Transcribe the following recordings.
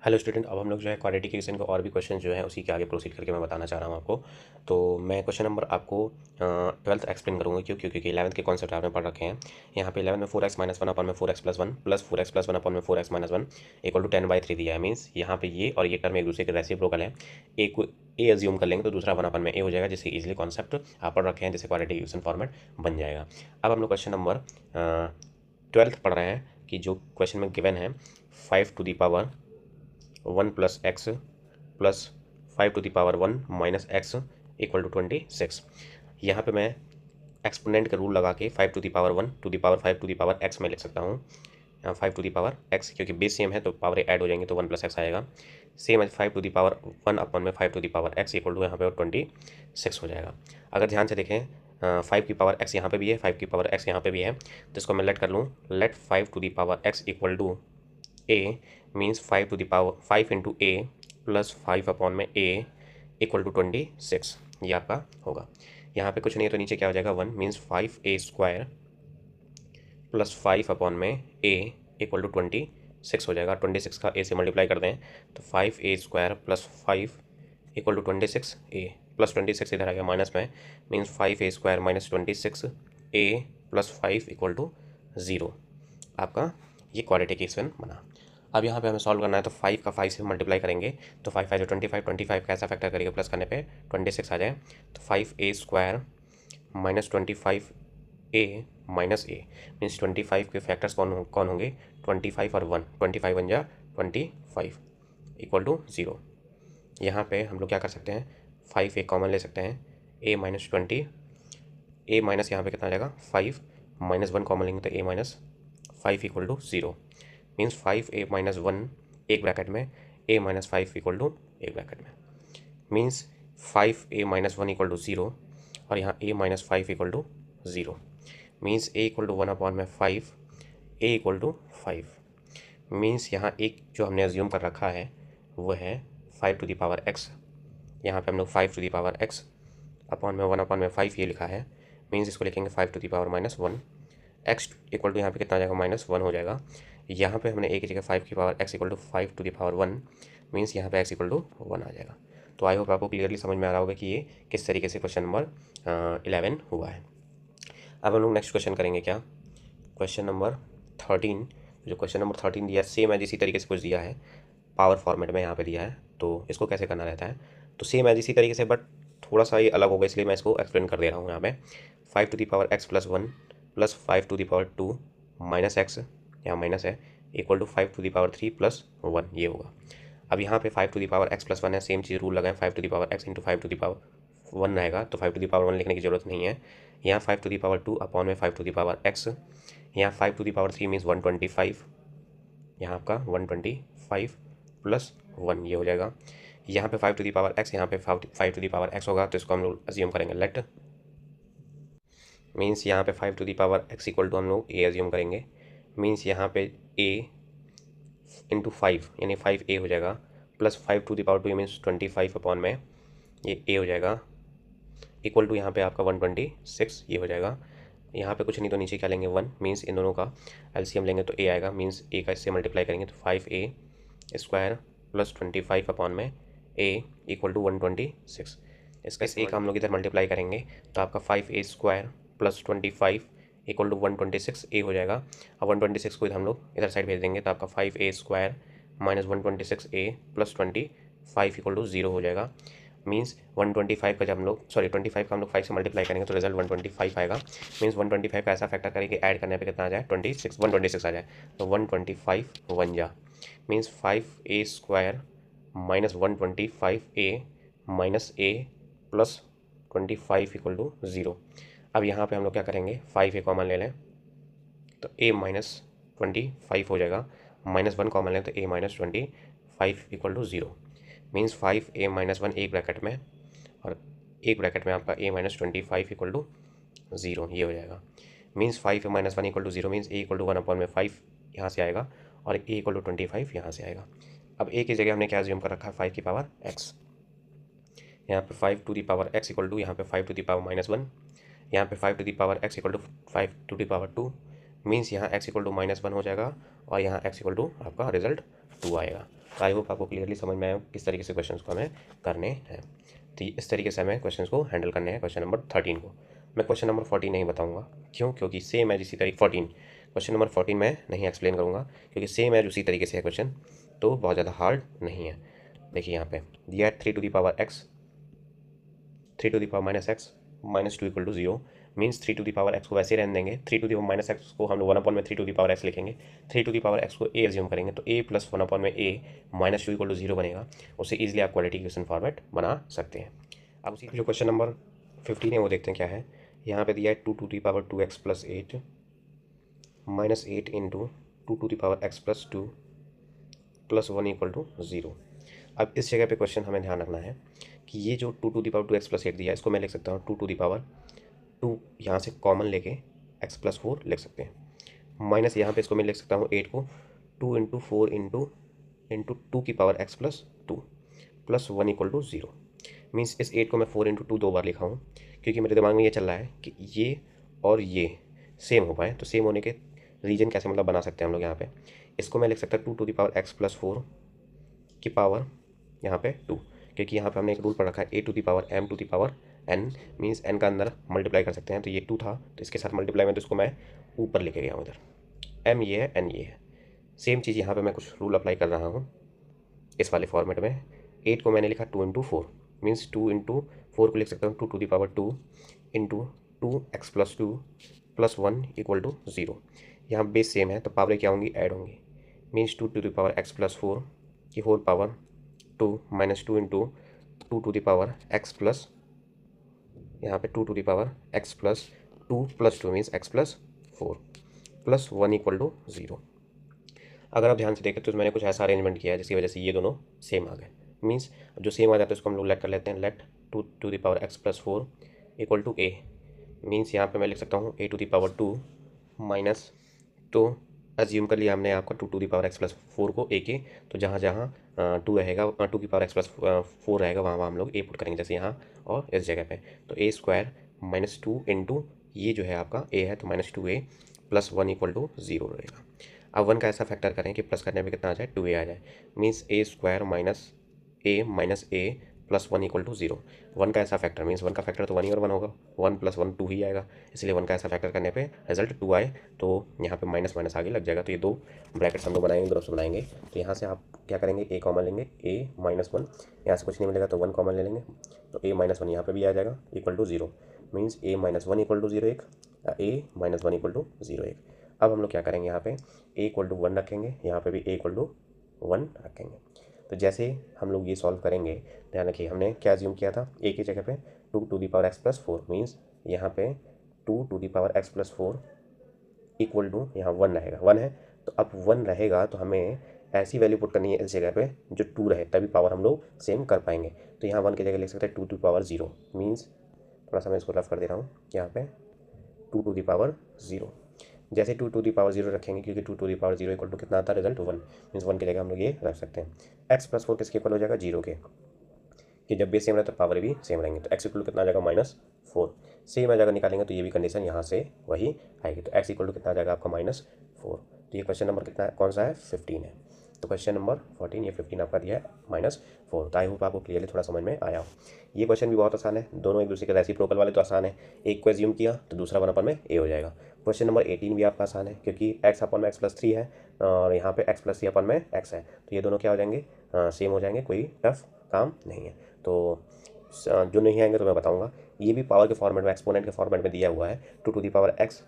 Hello student, अब हम लोग जो है क्वाड्रेटिक इक्वेशन के और भी क्वेश्चन जो है उसी के आगे प्रोसीड करके मैं बताना चाह रहा हूँ आपको। तो मैं क्वेश्चन नंबर आपको 12th एक्सप्लेन करूँगा क्योंकि 11th के कॉन्सेप्ट आपने पढ़ रखे हैं। यहाँ पे 11 में 4x माइनस वन अपन में 4x plus one plus 4x plus one अपन में 4x minus one equal to 10/3 दिया है। मीन्स यहाँ पे ये और ये टर्म एक दूसरे के रेसिप्रोकल है। एक को ए एज्यूम कर लेंगे तो दूसरा वन अपन में ए हो जाएगा, जिससे इजिली कॉन्सेप्ट आप पढ़ रखे हैं, जैसे क्वाड्रेटिक इक्वेशन फॉर्मेट बन जाएगा। अब हम लोग क्वेश्चन नंबर 12th पढ़ रहे हैं कि जो क्वेश्चन में गिवन है 5 to the power 1 plus x plus 5 to the power 1 minus x equal to 26। यहाँ पे मैं एक्सपोनेंट का रूल लगा के 5 to the power 1 to the power 5 to the power एक्स में लिख सकता हूँ। 5 टू द पावर एक्स, क्योंकि बेस सेम है तो पावर ऐड हो जाएंगे तो 1 प्लस एक्स आएगा। सेम है 5 टू द पावर 1 अपन में 5 to the power x equal to यहाँ पे 26 हो जाएगा। अगर ध्यान से देखें 5 की पावर एक्स यहाँ पे भी है, 5 की पावर एक्स यहाँ पे भी है, तो इसको मैं लेट कर लूँ। Let 5 to the power x equal to a means 5 to the power 5 into a plus 5 upon में a इक्वल टू 26, ये आपका होगा। यहाँ पे कुछ नहीं है तो नीचे क्या हो जाएगा 1 means 5a square plus 5 upon में a इक्वल टू 26 हो जाएगा। 26 का a से मल्टीप्लाई कर दें तो 5a square plus 5 equal to 26a plus 26 इधर आ गया माइनस में, means 5a square minus 26a plus 5 equal to 0। आपका ये क्वाड्रेटिक इक्वेशन बना। अब यहाँ पे हमें सॉल्व करना है तो 5 का 5 से मल्टीप्लाई करेंगे तो 5 5 25, 25 का ऐसा फैक्टर करेंगे प्लस करने पे 26 आ जाए तो 5a square minus 25a minus a means 25 के फैक्टर्स कौन कौन होंगे 25 और 1, 25 बन जा 25 इक्वल टू 0। यहाँ पे हम लोग क्या कर सकते हैं 5 एक कॉमन ले सकते हैं, a माइनस 20 a माइनस यहाँ पे कितना आ जाएगा 5 माइनस 1 कॉमन लेंगे तो a minus 5 equal to 0 means 5a minus 1 एक ब्रैकेट में a माइनस 5 इक्वल टू एक ब्रैकेट में, means 5a minus 1 equal to 0 और यहाँ a minus 5 equal to 0 means a equal to 1 upon में 5 a इक्वल टू 5 मीन्स यहाँ एक जो हमने अज्यूम कर रखा है वो है 5 टू द पावर x। यहाँ पे हम लोग 5 to the power x upon में 1 अपॉन में 5 ये लिखा है, मीन्स इसको लिखेंगे 5 to the power minus 1 x equal to यहाँ पे कितना आ जाएगा माइनस 1 हो जाएगा। यहाँ पे हमने a की जगह 5 की power x equal to 5 to the power 1 means यहाँ पे x इक्वल टू 1 आ जाएगा। तो आई होप आपको क्लियरली समझ में आ रहा होगा कि ये किस तरीके से क्वेश्चन नंबर 11 हुआ है। अब हम लोग नेक्स्ट क्वेश्चन करेंगे क्या, क्वेश्चन नंबर 13। जो क्वेश्चन नंबर 13 दिया है सेम एज इसी तरीके से कुछ दिया है, पावर फॉर्मेट में यहाँ पे दिया है, तो इसको कैसे करना रहता है तो सेम एज इसी तरीके से बट थोड़ा सा ये अलग होगा, इसलिए मैं इसको एक्सप्लेन कर दे रहा हूँ। यहाँ पे 5 to the power x plus 1 plus 5 to the power 2 minus x, यहाँ माइनस है, equal to 5 to the power 3 plus 1 ये होगा। अब यहाँ पे 5 to the power x plus 1 है, सेम चीज़ रूल लगाएं, 5 to the power x into 5 to the power 1 रहेगा तो 5 टू द पावर 1 लिखने की जरूरत नहीं है। यहाँ 5 टू द पावर 2 अपॉन में 5 टू द पावर x, यहाँ 5 टू द पावर 3 मीन्स 125, यहाँ आपका 125 प्लस 1 ये हो जाएगा। यहाँ पे 5 टू द पावर x, यहाँ पे 5 टू द पावर x होगा तो इसको हम लोग अज्यूम करेंगे लेट, मीन्स यहाँ पे 5 to the power x equal to हम लोग a अज्यूम करेंगे, मीन्स यहाँ पे a इंटू 5 यानी 5a हो जाएगा plus 5 to the power 2 means 25 upon में ये a हो जाएगा इक्वल टू यहाँ पे आपका 126 ये हो जाएगा। यहाँ पे कुछ नहीं तो नीचे क्या लेंगे 1 मीन्स इन दोनों का एलसीएम लेंगे तो a आएगा, मीन्स a का इससे मल्टीप्लाई करेंगे तो 5a स्क्वायर प्लस 25 अपॉन में a इक्वल टू 126। इसका इस a का हम लोग इधर मल्टीप्लाई करेंगे तो आपका 5a square plus 25 equal to 126a हो जाएगा। अब 126 को हम लोग इधर साइड भेज देंगे तो आपका 5a square minus 126a plus 25 equal to 0 हो जाएगा। मीन्स 125 का जब हम लोग 25 का हम लोग 5 से मल्टीप्लाई करेंगे तो रिजल्ट 125 आएगा। मीन्स 125 का ऐसा फैक्टर करेंगे ऐड करने पे कितना आ जाए 126 आ जाए तो 125 1 जा, means 5a square minus 125a minus a plus 25 equal to 0। अब यहाँ पे हम लोग क्या करेंगे 5a कॉमन ले लें तो a माइनस 25 हो जाएगा, माइनस 1 कॉमन लें तो a minus 25 equal to 0, means 5a minus 1 एक ब्रैकेट में और एक ब्रैकेट में आपका a माइनस 25 इक्वल टू 0 ये हो जाएगा। Means 5a minus 1 equal to 0 means a equal to 1 upon में 5 यहाँ से आएगा और a इक्वल टू 25 यहाँ से आएगा। अब a की जगह हमने क्या अज्यूम कर रखा है 5 की पावर x, यहाँ पे 5 to the power x equal to यहाँ पे 5 टू दी पावर माइनस 1, यहाँ पे 5 to the power x equal to 5 to the power 2 means यहाँ x इक्वल टू -1 हो जाएगा और यहाँ x इक्वल टू आपका रिजल्ट 2 आएगा। तो आई होप आपको क्लियरली समझ में आया किस तरीके से क्वेश्चन को हमें करने हैं। तो इस तरीके से हमें क्वेश्चन को हैंडल करने हैं क्वेश्चन नंबर 13 को। मैं क्वेश्चन नंबर 14 नहीं बताऊँगा, क्यों? क्योंकि सेम है इसी तरीके 14 क्वेश्चन नंबर 14 मैं नहीं एक्सप्लेन करूँगा क्योंकि सेम है उसी तरीके से है क्वेश्चन, तो बहुत ज़्यादा हार्ड नहीं है। देखिए यहाँ पे दिया है 3 to the power x 3 to the power -x -2 equal to 0। Means 3 to the power x को वैसे रहने देंगे, 3 टू द पावर -x को हम लोग 1/3 टू द पावर x लिखेंगे, 3 टू द पावर x को a एज्यूम करेंगे तो a plus 1/a -2 equal to 0 बनेगा। उससे ईजिली आप क्वाड्रेटिक इक्वेशन फॉर्मेट बना सकते हैं। अब उसी जो क्वेश्चन नंबर 15 है वो देखते हैं क्या है। यहाँ पे दिया है 2 to the power 2x plus 8 -8 into 2 to the power x plus 2 plus 1 equal to 0। अब इस जगह पे क्वेश्चन हमें ध्यान रखना है कि ये जो 2 to the power 2x plus 8 दिया है इसको मैं लिख सकता हूँ 2 टू द पावर 2, यहाँ से कॉमन लेके x प्लस 4 लिख सकते हैं। माइनस यहाँ पे इसको मैं लिख सकता हूँ 8 को 2 इंटू 4 इंटू 2 की power x plus 2 plus 1 equal to 0। Means इस 8 को मैं 4 इंटू 2 2 बार लिखा हूँ क्योंकि मेरे दिमाग में ये चल रहा है कि ये और ये सेम हो पाए। तो सेम होने के रीजन कैसे मतलब बना सकते हैं हम लोग। यहाँ पे इसको मैं लिख सकता हूँ 2 to the power x plus 4 की पावर यहाँ पे 2, क्योंकि यहाँ पे हमने एक रूल पढ़ रखा है a to the power m to the power n। Means n का अंदर मल्टीप्लाई कर सकते हैं, तो ये 2 था तो इसके साथ मल्टीप्लाई में तो इसको मैं ऊपर लेके गया हूँ इधर। m ये है, n ये है। सेम चीज़ यहाँ पे मैं कुछ रूल अप्लाई कर रहा हूँ इस वाले फॉर्मेट में। 8 को मैंने लिखा 2 इंटू 4, मीन्स 2 इंटू 4 को लिख सकता हूँ 2 to the power 2 into 2x plus 2 plus 1 equal to 0। यहाँ बेस सेम है तो पावर क्या होंगी, ऐड होंगी। Means 2 to the power x plus 4 की whole power 2 -2 into 2 to the power x plus, यहाँ पे 2 to the power x plus 2 plus 2 means x plus 4 plus 1 equal to 0। अगर आप ध्यान से देखें तो मैंने कुछ ऐसा अरेंजमेंट किया है जिसकी वजह से ये दोनों सेम आ गए। मीन्स जो सेम आ जाता है उसको हम लोग लेट कर लेते हैं, let 2 to the power x plus 4 equal to a। Means यहाँ पे मैं लिख सकता हूँ a to the power 2 minus, तो अज्यूम कर लिया हमने आपका 2 to the power x plus 4 को a के, तो जहाँ जहाँ 2 रहेगा 2 की पावर x प्लस 4 रहेगा वहाँ वहाँ हम लोग a पुट करेंगे, जैसे यहाँ और इस जगह पे। तो a स्क्वायर -2 इंटू ये जो है आपका a है तो -2a प्लस 1 इक्वल टू 0 रहेगा। अब 1 का ऐसा फैक्टर करें कि प्लस करने पे कितना आ जाए, 2a आ जाए। Means a square minus a plus 1 equal to 0। 1 का ऐसा फैक्टर मीन्स 1 का फैक्टर तो 1 ही और 1 होगा, 1 प्लस 1 2 ही आएगा, इसलिए 1 का ऐसा फैक्टर करने पे रिजल्ट 2 आए तो यहाँ पे माइनस माइनस आगे लग जाएगा। तो ये दो ब्रैकेट्स हम लोग बनाएंगे, ग्रुप्स बनाएंगे। तो यहाँ से आप क्या करेंगे, a कॉमन लेंगे, a -1, यहाँ से कुछ नहीं मिलेगा तो 1 कॉमन ले लेंगे, तो a -1 यहाँ पर भी आ जाएगा equal to 0। Means a -1 equal to 0 एक, a -1 इक्वल टू 0 एक। अब हम लोग क्या करेंगे, यहाँ पे a इक्वल टू 1 रखेंगे, यहाँ पे भी a इक्वल टू 1 रखेंगे। तो जैसे हम लोग ये सॉल्व करेंगे, ध्यान रखिए हमने क्या अज्यूम किया था, a की जगह पे 2 to the power x plus 4, means यहाँ पे 2 to the power x plus 4 equal to यहाँ 1 रहेगा, 1 है तो अब 1 रहेगा तो हमें ऐसी वैल्यू पुट करनी है इस जगह पे जो 2 रहे, तभी पावर हम लोग सेम कर पाएंगे। तो यहाँ 1 की जगह लिख सकते हैं 2 टू पावर 0, मीन्स थोड़ा सा मैं इसको रफ कर दे रहा हूँ, यहाँ पे 2 टू द पावर 0। जैसे 2 टू द पावर 0 रखेंगे, क्योंकि 2 to the power 0 equal to कितना आता है, रिजल्ट 1, मीन्स 1 की जगह हम लोग ये रख सकते हैं। x प्लस 4 किसके इक्वल हो जाएगा, 0 के, कि जब बेस सेम रहे तो पावर भी सेम रहेंगे। तो x इक्वल टू कितना आ जाएगा, -4। सेम जगह निकालेंगे तो ये भी कंडीशन यहाँ से वही आएगी, तो x इक्वल टू कितना आ जाएगा आपका -4। तो ये क्वेश्चन नंबर कितना कौन सा है, 15 है। तो क्वेश्चन नंबर 14, ये 15 आपका दिया है -4। तो आई होप आपको क्लियरली थोड़ा समझ में आया हो। ये क्वेश्चन भी बहुत आसान है, दोनों एक दूसरे के रेसिप्रोकल वाले तो आसान है, एक को एज्यूम किया तो दूसरा 1 अपन में a हो जाएगा। क्वेश्चन नंबर 18 भी आपका आसान है क्योंकि x अपन में x प्लस 3 है और यहाँ पे x प्लस 3 अपन में x है, तो ये दोनों क्या हो जाएंगे, सेम हो जाएंगे, कोई टफ काम नहीं है। तो जो नहीं आएंगे तो मैं बताऊँगा। ये भी पावर के फॉर्मेट में, एक्सपोनेंट के फॉर्मेट में दिया हुआ है, 2 टू द पावर x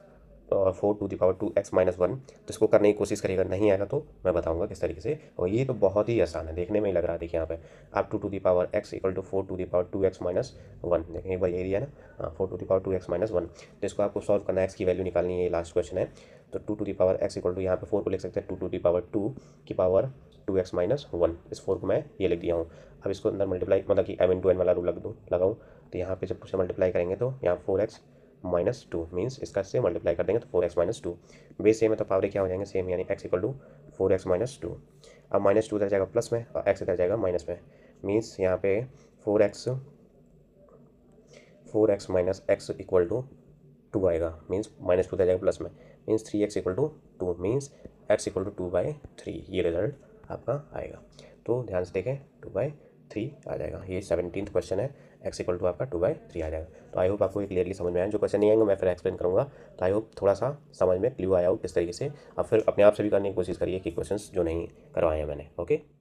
और 4 टू द पावर 2x -1। तो इसको करने की कोशिश करिएगा, नहीं आएगा तो मैं बताऊंगा किस तरीके से। और ये तो बहुत ही आसान है, देखने में ही लग रहा है। देखिए यहाँ पे आप 2 to the power x equal to 4 to the power 2x -1, देखें एक बार ये दिया ना, 4 टू द पावर 2x -1। तो इसको आपको सॉल्व करना है, x की वैल्यू निकालनी है, ये लास्ट क्वेश्चन है। तो 2 to the power x equal to यहाँ पे 4 को लिख सकते हैं 2 टू द पावर 2 की पावर 2x -1। इस 4 को मैं ये लिख दिया हूँ। अब इसको अंदर मल्टीप्लाई, मतलब कि m × n वाला रूल लगाऊँ, तो यहाँ पे जब उसे मल्टीप्लाई करेंगे तो यहाँ 4x -2, मीन्स इसका से मल्टीप्लाई कर देंगे तो 4x -2। बेस सेम है तो पावर क्या हो जाएंगे, सेम, यानी x इक्वल टू 4x -2। अब -2 इधर जाएगा प्लस में और x इधर जाएगा माइनस में, मीन्स यहाँ पे 4x -x इक्वल टू 2 आएगा, मीन्स -2 इधर जाएगा प्लस में, मीन्स 3x=2 मीन्स x=2/3 ये रिजल्ट आपका आएगा। तो ध्यान से देखें 2/3 आ जाएगा। ये 17th क्वेश्चन है, x= आपका 2/3 आ जाएगा। तो आई होप आपको ये क्लियरली समझ में आया। जो क्वेश्चन नहीं आएंगे मैं फिर एक्सप्लेन करूँगा। तो आई होप थोड़ा सा समझ में क्ल्यू आया हो किस तरीके से। अब फिर अपने आप से भी करने की कोशिश करिए कि क्वेश्चंस जो नहीं करवाए हैं मैंने। ओके।